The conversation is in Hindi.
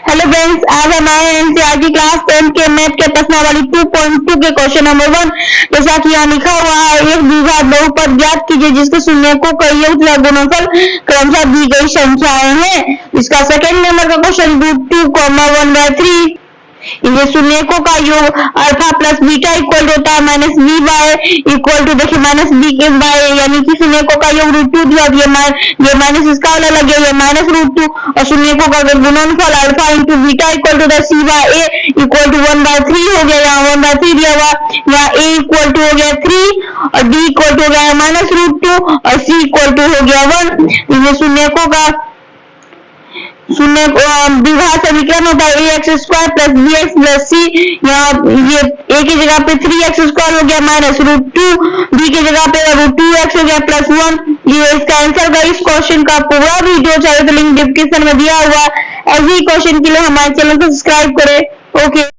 हेलो फ्रेंड्स, आज हमारे एनसीईआरटी क्लास 10 के मैथ के प्रश्नावली 2.2 के क्वेश्चन नंबर 1 जैसा कि यहाँ लिखा हुआ है, एक द्विघात बहुपद ज्ञात कीजिए जिसके शून्यकों का योग या गुणनफल क्रमशः दी गई संख्याएं हैं। इसका सेकंड नंबर का क्वेश्चन √2, 1/3 ये शून्यकों का योग अल्फा प्लस बीटा इक्वल होता है minus B by equal to, देखिए माइनस बी के बाय यानी कि शून्यकों का योग √2 दिया, ये माइनस इसका वाला लग गया, ये माइनस √2 और शून्यकों का गुणनफल alpha into beta equal to C by A equal to 1/3 हो गया। यहाँ 1/3 दिया हुआ, यहाँ ए इक्वल टू हो गया 3 और डी इक्वल टू हो गया माइनस √2 और सी इक्वल टू हो गया 1। ये शून्यकों का द्विघात समीकरण होता है ax² plus bx plus c। यहाँ ये a की जगह पे 3x² हो गया माइनस √2, b की जगह पे √2x हो गया प्लस 1। ये इसका आंसर का इस क्वेश्चन का पूरा वीडियो चाहिए तो लिंक डिस्क्रिप्शन में दिया हुआ है। ऐसे ही क्वेश्चन के लिए हमारे चैनल को सब्सक्राइब करें। ओके।